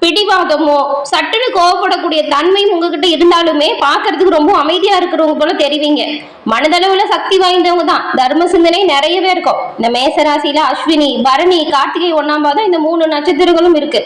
பிடிவாதமோ சட்டுன்னு கோவப்படக்கூடிய தன்மையும் உங்ககிட்ட இருந்தாலுமே பார்க்கறதுக்கு ரொம்ப அமைதியா இருக்கிறவங்க போல தெரிவிங்க. மனதளவுல சக்தி வாய்ந்தவங்க தான். தர்ம சிந்தனை நிறையவே இருக்கும். இந்த மேசராசியில அஸ்வினி, பரணி, கார்த்திகை 1ஆம் பாதம் இந்த 3 நட்சத்திரங்களும் இருக்கு.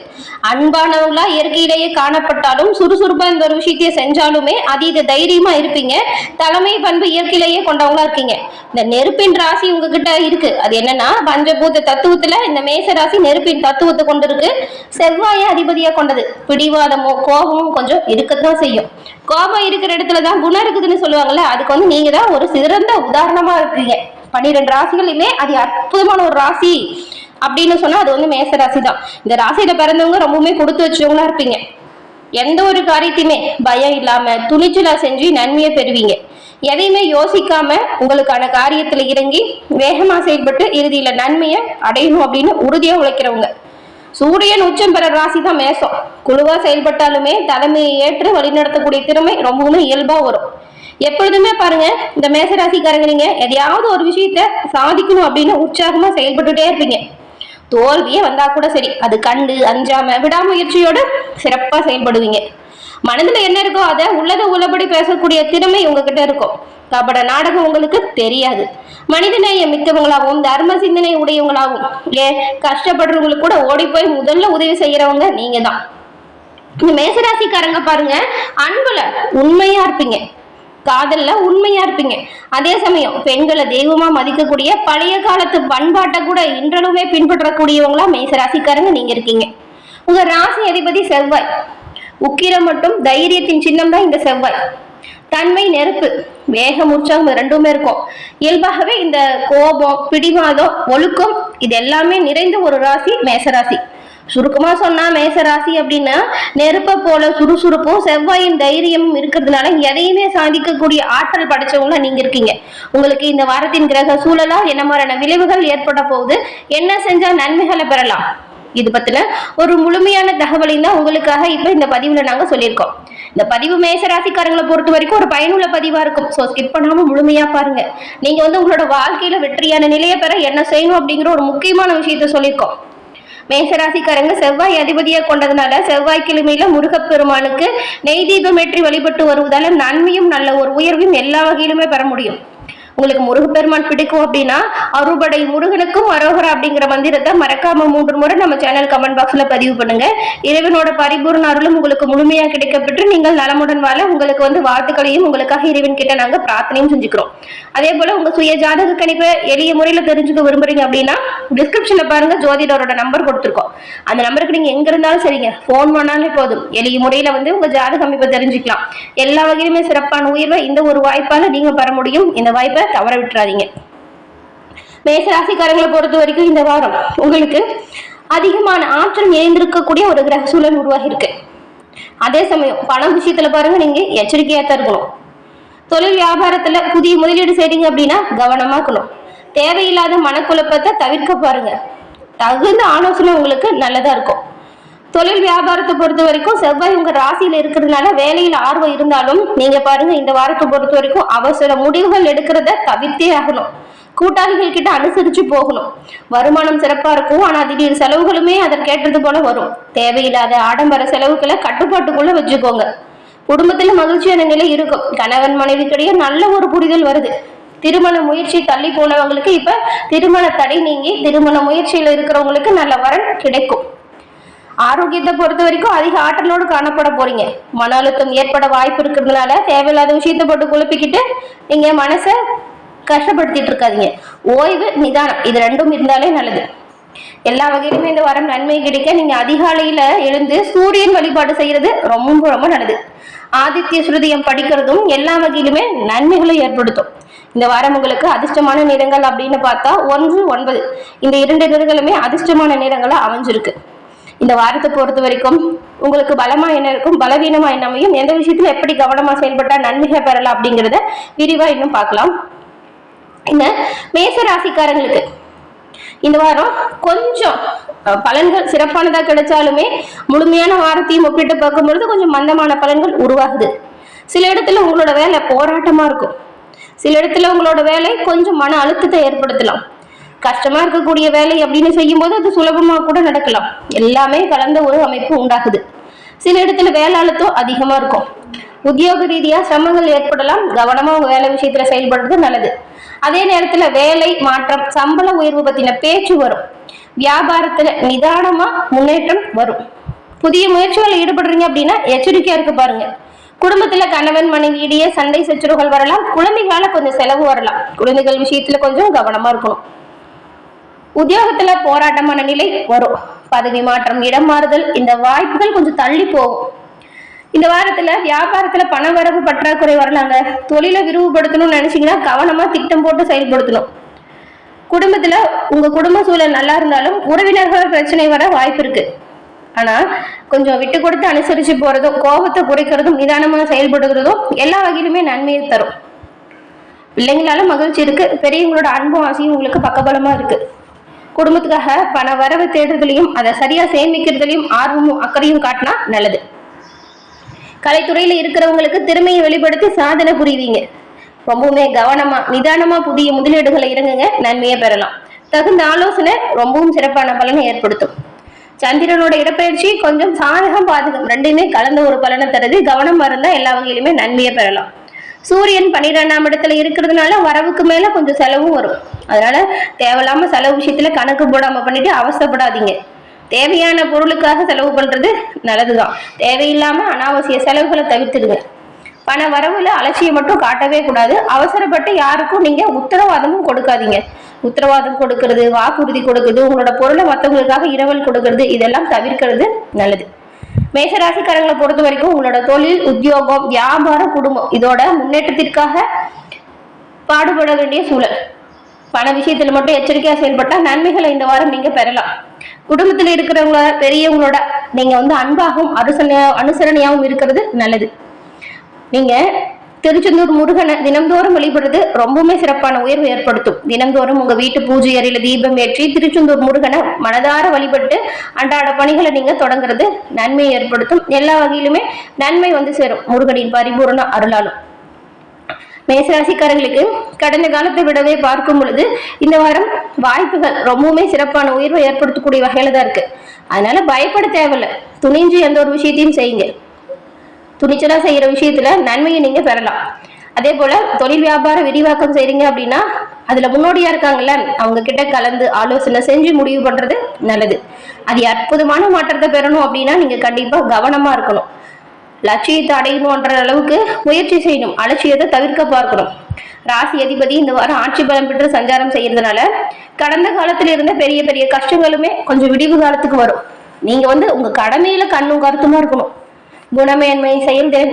அன்பானவங்களா இயற்கையிலேயே காணப்பட்டாலும் சுறுசுறுப்பா இந்த ஒரு விஷயத்தையே செஞ்சாலுமே அதீத தைரியமா இருப்பீங்க. தலைமை பண்பு இயற்கையிலேயே கொண்டவங்களா இருக்கீங்க. இந்த நெருப்பின் ராசி உங்ககிட்ட இருக்கு. அது என்னன்னா பஞ்சபூத தத்துவத்துல இந்த மேசராசி நெருப்பின் தத்துவத்தை கொண்டு இருக்கு. செவ்வாய அதிபதியா கொண்டது. பிடிவாதமும் கோபமும் கொஞ்சம் இருக்கத்தான் செய்யும். கோபம் இருக்கிற இடத்துலதான் குணம் இருக்குதுன்னு சொல்லுவாங்கல்ல, அதுக்கு நீங்க தான் ஒரு சிறந்த உதாரணமா இருக்கீங்க. 12 ராசிகளுமே அது அற்புதமான ஒரு ராசி அப்படின்னு சொன்னா அது மேச ராசி தான். இந்த ராசியில பிறந்தவங்க ரொம்பவுமே கொடுத்து வச்சவங்களா இருப்பீங்க. எந்த ஒரு காரியத்தையுமே பயம் இல்லாம துணிச்சலா செஞ்சு நன்மையை பெறுவீங்க. எதையுமே யோசிக்காம உங்களுக்கான காரியத்துல இறங்கி வேகமா செயல்பட்டு இறுதியில நன்மையை அடையணும் அப்படின்னு உறுதியா உழைக்கிறவங்க. சூரியன் உச்சம் பெற ராசி தான் மேசம். குழுவா செயல்பட்டாலுமே தலைமையை ஏற்று வழிநடத்தக்கூடிய திறமை ரொம்பவுமே இயல்பா வரும். எப்பொழுதுமே பாருங்க, இந்த மேசராசிக்காரங்க நீங்க எதையாவது ஒரு விஷயத்த சாதிக்கணும் அப்படின்னு உற்சாகமா செயல்பட்டுட்டே இருப்பீங்க. தோல்வியே வந்தா கூட சரி அது கண்டு அஞ்சாம விடாமுயற்சியோட சிறப்பா செயல்படுவீங்க. மனதுல என்ன இருக்கோ அதை உள்ளத உள்ளபடி பேசக்கூடிய திறமை உங்ககிட்ட இருக்கும். கபட நாடகம் உங்களுக்கு தெரியாது. மனிதநேயம் மிக்கவங்களாகவும் தர்ம சிந்தனை உடையவங்களாகவும் கஷ்டப்படுறவங்களுக்கு கூட ஓடி போய் முதல்ல உதவி செய்யறவங்க நீங்க தான். இந்த மேசராசிக்காரங்க பாருங்க, அன்புல உண்மையா இருப்பீங்க, காதல்ல உண்மையா இருப்பீங்க. அதே சமயம் பெண்களை தெய்வமா மதிக்கக்கூடிய பழைய காலத்து பண்பாட்டை கூட இன்றளவுமே பின்பற்றக்கூடியவங்களா மேசராசிக்காரங்க நீங்க இருக்கீங்க. உங்க ராசி அதிபதி செவ்வாய். உக்கிரம் மற்றும் தைரியத்தின் சின்னம் தான் இந்த செவ்வாய். தன்மை நெருப்பு, வேகம், உற்சாகம் ரெண்டுமே இருக்கும். இயல்பாகவே இந்த கோபம், பிடிவாதம், ஒழுக்கம் இது எல்லாமே நிறைந்த ஒரு ராசி மேசராசி. சுருக்கமா சொன்னா மேசராசி அப்படின்னா நெருப்பை போல சுறுசுறுப்பும் செவ்வாயின் தைரியமும் இருக்கிறதுனால எதையுமே சாதிக்கக்கூடிய ஆற்றல் படைச்சவங்களா நீங்க இருக்கீங்க. உங்களுக்கு இந்த வாரத்தின் கிரக சூழலா என்ன மாதிரியான விளைவுகள் ஏற்பட போகுது, என்ன செஞ்சா நன்மைகளை பெறலாம், இது பத்தின ஒரு முழுமையான தகவலையும் தான் உங்களுக்காக இப்ப இந்த பதிவுல நாங்க சொல்லியிருக்கோம். இந்த பதிவு மேசராசிக்காரங்களை பொறுத்த வரைக்கும் ஒரு பயனுள்ள பதிவா இருக்கும். ஸோ ஸ்கிப் பண்ணாம முழுமையா பாருங்க. நீங்க உங்களோட வாழ்க்கையில வெற்றியான நிலையை பெற என்ன செய்யணும் அப்படிங்கிற ஒரு முக்கியமான விஷயத்த சொல்லியிருக்கோம். மேசராசிக்காரங்க செவ்வாய் அதிபதியா கொண்டதுனால செவ்வாய்க்கிழமையில முருகப்பெருமானுக்கு நெய் தீபம் ஏற்றி வழிபட்டு வருவதால நன்மையும் நல்ல ஒரு உயர்வையும் எல்லா வகையிலுமே பெற முடியும். உங்களுக்கு முருகப்பெருமான் பிடிக்கும் அப்படின்னா அறுபடை முருகனுக்கும் அரோகரா அப்படிங்கிற மந்திரத்தை மறக்காம 3 முறை நம்ம சேனல் கமெண்ட் பாக்ஸ்ல பதிவு பண்ணுங்க. இறைவனோட பரிபூர்ண அருளும் உங்களுக்கு முழுமையா கிடைக்கப்பெற்று நீங்கள் நலமுடன் வாழ உங்களுக்கு வாழ்த்துக்களையும் உங்களுக்காக இறைவன் கிட்ட நாங்க பிரார்த்தனையும் செஞ்சுக்கிறோம். அதே போல உங்க சுய ஜாதக கணிப்பை எளிய முறையில தெரிஞ்சுக்க விரும்புறீங்க அப்படின்னா டிஸ்கிரிப்ஷன்ல பாருங்க, ஜோதிடரோட நம்பர் கொடுத்துருக்கோம். அந்த நம்பருக்கு நீங்க எங்க இருந்தாலும் சரிங்க போன் பண்ணாலே போதும். எளிய முறையில உங்க ஜாதக அமைப்பை தெரிஞ்சுக்கலாம். எல்லா வகையிலுமே சிறப்பான உயர்வை இந்த ஒரு வாய்ப்பால நீங்க பெற முடியும். இந்த வாய்ப்பை தவற விட்டுறாதீங்க. மேசராசிக்காரங்களை பொறுத்த வரைக்கும் இந்த வாரம் உங்களுக்கு அதிகமான ஆற்றல் நிறைந்திருக்கக்கூடிய ஒரு கிரக சூழல் உருவாகி இருக்கு. அதே சமயம் பணம் விஷயத்துல பாருங்க, நீங்க எச்சரிக்கையா தான் இருக்கணும். தொழில் வியாபாரத்துல புதிய முதலீடு செய்றீங்க அப்படின்னா கவனமா இருக்கணும். தேவையில்லாத மனக்குழப்பத்தை தவிர்க்க பாருங்க. தகுந்த ஆலோசனை உங்களுக்கு நல்லதா இருக்கும். தொழில் வியாபாரத்தை பொறுத்த வரைக்கும் செவ்வாய் உங்க ராசியில இருக்கிறதுனால வேலையில ஆர்வம் இருந்தாலும் நீங்க பாருங்க இந்த வாரத்தை பொறுத்த வரைக்கும் அவசர முடிவுகள் எடுக்கிறத தவிர்த்தே ஆகணும். கூட்டாளிகள் கிட்ட அனுசரிச்சு போகணும். வருமானம் சிறப்பா இருக்கும், ஆனா திடீர் செலவுகளுமே அதற்கேற்றது போல வரும். தேவையில்லாத ஆடம்பர செலவுகளை கட்டுப்பாட்டுக்குள்ள வச்சுக்கோங்க. குடும்பத்துல மகிழ்ச்சியான நிலை இருக்கும். கணவன் மனைவிக்கிடையே நல்ல ஒரு புரிதல் வருது. திருமண முயற்சி தள்ளி போனவங்களுக்கு இப்ப திருமண தடை நீங்கி திருமண முயற்சியில இருக்கிறவங்களுக்கு நல்ல வரன் கிடைக்கும். ஆரோக்கியத்தை பொறுத்த வரைக்கும் அதிக ஆற்றலோடு காணப்பட போறீங்க. மன அழுத்தம் ஏற்பட வாய்ப்பு இருக்கிறதுனால தேவையில்லாத விஷயத்தை போட்டு குழப்பிக்கிட்டு நீங்க மனசை கஷ்டப்படுத்திட்டு இருக்காதீங்க. ஓய்வு, நிதானம் இது ரெண்டும் இருந்தாலே நல்லது. எல்லா வகையிலுமே இந்த வாரம் நன்மை கிடைக்க நீங்க அதிகாலையில எழுந்து சூரியன் வழிபாடு செய்யறது ரொம்ப ரொம்ப நல்லது. ஆதித்ய ஸ்ருதியம் படிக்கிறதும் எல்லா வகையிலுமே நன்மைகளை ஏற்படுத்தும். இந்த வாரம் உங்களுக்கு அதிர்ஷ்டமான நிறங்கள் அப்படின்னு பார்த்தா 1, 9 இந்த 2 நிறங்களுமே அதிர்ஷ்டமான நிறங்களா அமைஞ்சிருக்கு. இந்த வாரத்தை பொறுத்த வரைக்கும் உங்களுக்கு பலமா என்ன இருக்கும், பலவீனமா என்ன அமையும், எந்த விஷயத்துல எப்படி கவனமா செயல்பட்டா நன்மைகளை பெறலாம் அப்படிங்கிறத விரிவா இன்னும் பார்க்கலாம். இந்த மேச ராசிக்காரங்களுக்கு இந்த வாரம் கொஞ்சம் பலன்கள் சிறப்பானதா கிடைச்சாலுமே முழுமையான வாரத்தையும் ஒப்பிட்டு பார்க்கும்பொழுது கொஞ்சம் மந்தமான பலன்கள் உருவாகுது. சில இடத்துல உங்களோட வேலை போராட்டமா இருக்கும். சில இடத்துல உங்களோட வேலை கொஞ்சம் மன அழுத்தத்தை ஏற்படுத்தலாம். கஷ்டமா இருக்கக்கூடிய வேலை அப்படின்னு செய்யும் போது அது சுலபமா கூட நடக்கலாம். எல்லாமே கலந்த ஒரு அமைப்பு உண்டாகுது. சில இடத்துல வேலை அழுத்தம் அதிகமா இருக்கும். உத்தியோக ரீதியா சிரமங்கள் ஏற்படலாம். கவனமா உங்க வேலை விஷயத்துல செயல்படுறது நல்லது. அதே நேரத்துல வேலை மாற்றம், சம்பள உயர்வு பத்தின பேச்சு வரும். வியாபாரத்துல நிதானமா முன்னேற்றம் வரும். புதிய முயற்சிகள் ஈடுபடுறீங்க அப்படின்னா எச்சரிக்கையா இருக்க பாருங்க. குடும்பத்துல கணவன் மனைவி இடையே சண்டை சச்சரவுகள் வரலாம். குழந்தைகளால கொஞ்சம் செலவு வரலாம். குழந்தைகள் விஷயத்துல கொஞ்சம் கவனமா இருக்கணும். உத்தியோகத்துல போராட்டமான நிலை வரும். பதவி மாற்றம், இடம் மாறுதல், இந்த வாய்ப்புகள் கொஞ்சம் தள்ளி போகும். இந்த வாரத்துல வியாபாரத்துல பண வரவு பற்றாக்குறை வரலாங்க. தொழிலை விரிவுபடுத்தணும்னு நினைச்சீங்கன்னா கவனமா திட்டம் போட்டு செயல்படுத்தணும். குடும்பத்துல உங்க குடும்ப சூழல் நல்லா இருந்தாலும் உறவினர்கள் பிரச்சனை வர வாய்ப்பு இருக்கு. ஆனா கொஞ்சம் விட்டு கொடுத்து அனுசரிச்சு போறதும், கோபத்தை குறைக்கிறதும், நிதானமா செயல்படுகிறதும் எல்லா வகையிலுமே நன்மையை தரும். பிள்ளைங்களால மகிழ்ச்சி இருக்கு. பெரியவங்களோட அன்பும் ஆசையும் உங்களுக்கு பக்கபலமா இருக்கு. குடும்பத்துக்காக பண வரவு தேடுறதுலையும் அதை சரியா சேமிக்கிறதுலையும் ஆர்வமும் அக்கறையும் காட்டினா நல்லது. கலைத்துறையில இருக்கிறவங்களுக்கு திறமையை வெளிப்படுத்தி சாதனை புரிவீங்க. ரொம்பவுமே கவனமா நிதானமா புதிய முதலீடுகளை இறங்குங்க, நன்மையை பெறலாம். தகுந்த ஆலோசனை ரொம்பவும் சிறப்பான பலனை ஏற்படுத்தும். சந்திரனோட இடப்பெயர்ச்சி கொஞ்சம் சாதகம் பாதகம் ரெண்டுமே கலந்த ஒரு பலனை தருது. கவனமா இருந்தா எல்லா வகையிலுமே நன்மையை பெறலாம். சூரியன் 12ஆம் இடத்துல இருக்கிறதுனால வரவுக்கு மேல கொஞ்சம் செலவும் வரும். அதனால தேவையில்லாம செலவு விஷயத்துல கணக்கு போடாம பண்ணிட்டு அவசரப்படாதீங்க. தேவையான பொருளுக்காக செலவு பண்றது நல்லதுதான். தேவையில்லாம அனாவசிய செலவுகளை தவிர்த்துடுங்க. பண வரவுல அலட்சியம் மட்டும் காட்டவே கூடாது. அவசரப்பட்டு யாருக்கும் நீங்க உத்தரவாதமும் கொடுக்காதீங்க. உத்தரவாதம் கொடுக்கறது, வாக்குறுதி கொடுக்கறது, உங்களோட பொருளை மற்றவங்களுக்காக இரவல் கொடுக்கறது, இதெல்லாம் தவிர்க்கிறது நல்லது. மேஷராசிக்காரங்களை பொறுத்த வரைக்கும் உங்களோட தொழில், உத்தியோகம், வியாபாரம், குடும்பம் இதோட முன்னேற்றத்திற்காக பாடுபட வேண்டிய சூழல். பண விஷயத்துல மட்டும் எச்சரிக்கையா செயல்பட்டா நன்மைகளை இந்த வாரம் நீங்க பெறலாம். குடும்பத்துல இருக்கிறவங்க பெரியவங்களோட நீங்க அன்பாகவும் அனுசரணையாகவும் இருக்கிறது நல்லது. நீங்க திருச்செந்தூர் முருகனை தினம்தோறும் வழிபடுறது ரொம்பவுமே சிறப்பான உயர்வு ஏற்படுத்தும். தினம்தோறும் உங்க வீட்டு பூஜை அறையில தீபம் ஏற்றி திருச்செந்தூர் முருகனை மனதார வழிபட்டு அன்றாட பணிகளை நீங்க தொடங்குறது நன்மையை ஏற்படுத்தும். எல்லா வகையிலுமே நன்மை சேரும் முருகனின் பரிபூர்ண அருளாலும். மேசராசிக்காரங்களுக்கு கடந்த காலத்தை விடவே பார்க்கும் பொழுது இந்த வாரம் வாய்ப்புகள் ரொம்பவுமே சிறப்பான உயர்வை ஏற்படுத்தக்கூடிய வகையில தான் இருக்கு. அதனால பயப்பட தேவையில்லை. துணிஞ்சு எந்த ஒரு விஷயத்தையும் செய்யுங்க. துணிச்சலா செய்யற விஷயத்துல நன்மையை நீங்க பெறலாம். அதே போல தொழில் வியாபார விரிவாக்கம் செய்றீங்க அப்படின்னா அதுல முன்னோடியா இருக்காங்கல்ல, அவங்க கிட்ட கலந்து ஆலோசனை செஞ்சு முடிவு பண்றது நல்லது. அது அற்புதமான மாற்றத்தை பெறணும் அப்படின்னா நீங்க கண்டிப்பா கவனமா இருக்கணும். லட்சியத்தை அடையணும்ன்ற அளவுக்கு முயற்சி செய்யணும். அலட்சியத்தை தவிர்க்க பார்க்கணும். ராசி அதிபதி இந்த வாரம் ஆட்சி பலம் பெற்று சஞ்சாரம் செய்யறதுனால கடந்த காலத்துல இருந்த பெரிய பெரிய கஷ்டங்களுமே கொஞ்சம் விடிவு காலத்துக்கு வரும். நீங்க உங்க கடமையில கண்ணும் கருத்துமா இருக்கணும். குணமேன்மை, செயல்திறன்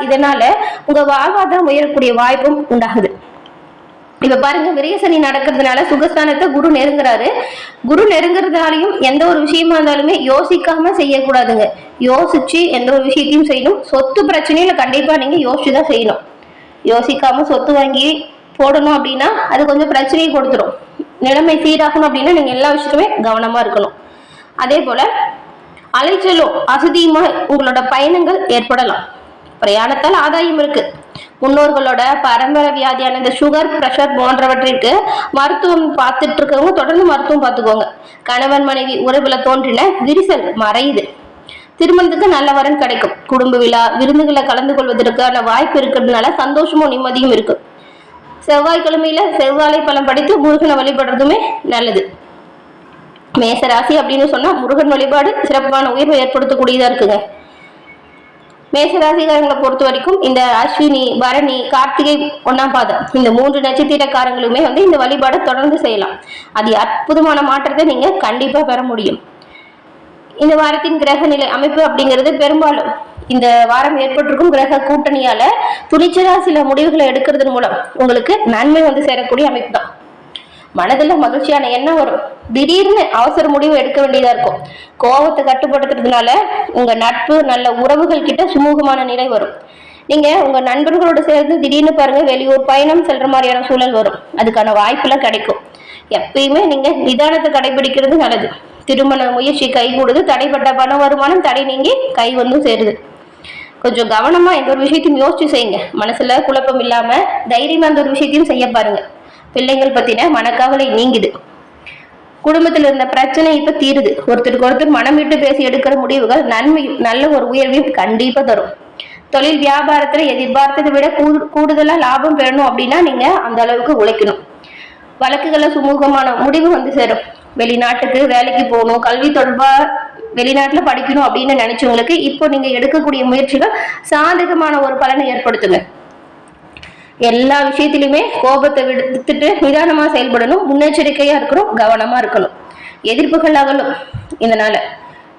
இதனால உங்க வாழ்வாதாரம் உயரக்கூடிய வாய்ப்பும் உண்டாகுது. இப்ப பாருங்க, விரயசனி நடக்கிறதுனால சுகஸ்தானத்தை குரு நெருங்குறாரு. குரு நெருங்குறதுனாலையும் எந்த ஒரு விஷயமா இருந்தாலுமே யோசிக்காம செய்யக்கூடாதுங்க. யோசிச்சு எந்த ஒரு விஷயத்தையும் செய்யணும். சொத்து பிரச்சனையில கண்டிப்பா நீங்க யோசிச்சுதான் செய்யணும். யோசிக்காம சொத்து வாங்கி போடணும் அப்படின்னா அது கொஞ்சம் பிரச்சனையை கொடுத்துரும். நிலைமை சீராகணும் அப்படின்னா நீங்க எல்லா விஷயத்துமே கவனமா இருக்கணும். அதே போல அலைச்சலும் அசதியுமா உங்களோட பயணங்கள் ஏற்படலாம். பிரயாணத்தால் ஆதாயம் இருக்கு. முன்னோர்களோட பரம்பரை வியாதியான இந்த சுகர், பிரஷர் போன்றவற்றிற்கு மருத்துவம் பார்த்துட்டு இருக்கவங்க தொடர்ந்து மருத்துவம் பார்த்துக்கோங்க. கணவன் மனைவி உறவுல தோன்றின விரிசல் மறையுது. திருமணத்துக்கு நல்ல வரன் கிடைக்கும். குடும்ப விழா விருந்துகளை கலந்து கொள்வதற்கான வாய்ப்பு இருக்கிறதுனால சந்தோஷமும் நிம்மதியும் இருக்கு. செவ்வாய்க்கிழமையில செவ்வாழை பழம் படித்து முருகனை வழிபடுறதுமே நல்லது. மேசராசி அப்படின்னு சொன்னா முருகன் வழிபாடு சிறப்பான உயர்வை ஏற்படுத்தக்கூடியதா இருக்குங்க. மேசராசிகாரங்களை பொறுத்த வரைக்கும் இந்த அஸ்வினி, பரணி, கார்த்திகை, 1ஆம் பாதம் இந்த 3 நட்சத்திரக்காரங்களுமே இந்த வழிபாடை தொடர்ந்து செய்யலாம். அது அற்புதமான மாற்றத்தை நீங்க கண்டிப்பா பெற முடியும். இந்த வாரத்தின் கிரக நிலை அமைப்பு அப்படிங்கிறது பெரும்பாலும் இந்த வாரம் ஏற்பட்டிருக்கும் கிரக கூட்டணியால துணிச்சலா சில முடிவுகளை எடுக்கிறதன் மூலம் உங்களுக்கு நன்மை சேரக்கூடிய அமைப்பு தான். மனதுல மகிழ்ச்சியான எண்ணம் வரும். திடீர்னு அவசர முடிவு எடுக்க வேண்டியதா இருக்கும். கோபத்தை கட்டுப்படுத்துறதுனால உங்க நட்பு, நல்ல உறவுகள் கிட்ட சுமூகமான நிலை வரும். நீங்க உங்க நண்பர்களோட சேர்ந்து திடீர்னு பாருங்க வெளியூர் பயணம் செல்ற மாதிரியான சூழல் வரும். அதுக்கான வாய்ப்பெல்லாம் கிடைக்கும். எப்பயுமே நீங்க நிதானத்தை கடைபிடிக்கிறது நல்லது. திருமண முயற்சி கைகூடுது. தடைப்பட்ட பண வருமானம் தடை நீங்கி கை சேருது. கொஞ்சம் கவனமா எந்த ஒரு விஷயத்தையும் யோசிச்சு செய்யுங்க. மனசுல குழப்பம் இல்லாம தைரியமா அந்த ஒரு விஷயத்தையும் செய்ய பாருங்க. பிள்ளைங்கள் பத்தின மனக்கவலை நீங்குது. குடும்பத்தில் இருந்த பிரச்சனை இப்ப தீருது. ஒருத்தருக்கு ஒருத்தர் மனம் விட்டு பேசி எடுக்கிற முடிவுகள் நன்மையும் நல்ல ஒரு உயர்வையும் கண்டிப்பா தரும். தொழில் வியாபாரத்துல எதிர்பார்த்ததை விட கூடுதலா லாபம் பெறணும் அப்படின்னா நீங்க அந்த அளவுக்கு உழைக்கணும். வழக்குகளை சுமூகமான முடிவு வந்து சேரும். வெளிநாட்டுக்கு வேலைக்கு போகணும், கல்வி தொடர்பா வெளிநாட்டுல படிக்கணும் அப்படின்னு நினைச்சவங்களுக்கு இப்போ நீங்க எடுக்கக்கூடிய முயற்சிகள் சாதகமான ஒரு பலனை ஏற்படுத்துங்க. எல்லா விஷயத்திலுமே கோபத்தை விடுத்துட்டு நிதானமா செயல்படணும், முன்னெச்சரிக்கையா இருக்கணும், கவனமா இருக்கணும். எதிர்ப்புகள் அகலும். இதனால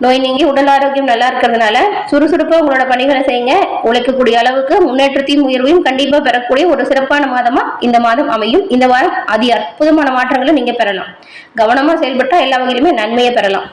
நோய் நீங்கி உடல் ஆரோக்கியம் நல்லா இருக்கிறதுனால சுறுசுறுப்பா உங்களோட பணிகளை செய்யுங்க. உழைக்கக்கூடிய அளவுக்கு முன்னேற்றத்தையும் உயர்வையும் கண்டிப்பா பெறக்கூடிய ஒரு சிறப்பான மாதமா இந்த மாதம் அமையும். இந்த வாரம் அதி அற்புதமான மாற்றங்களை நீங்க பெறலாம். கவனமா செயல்பட்டா எல்லா வகையிலுமே நன்மையை பெறலாம்.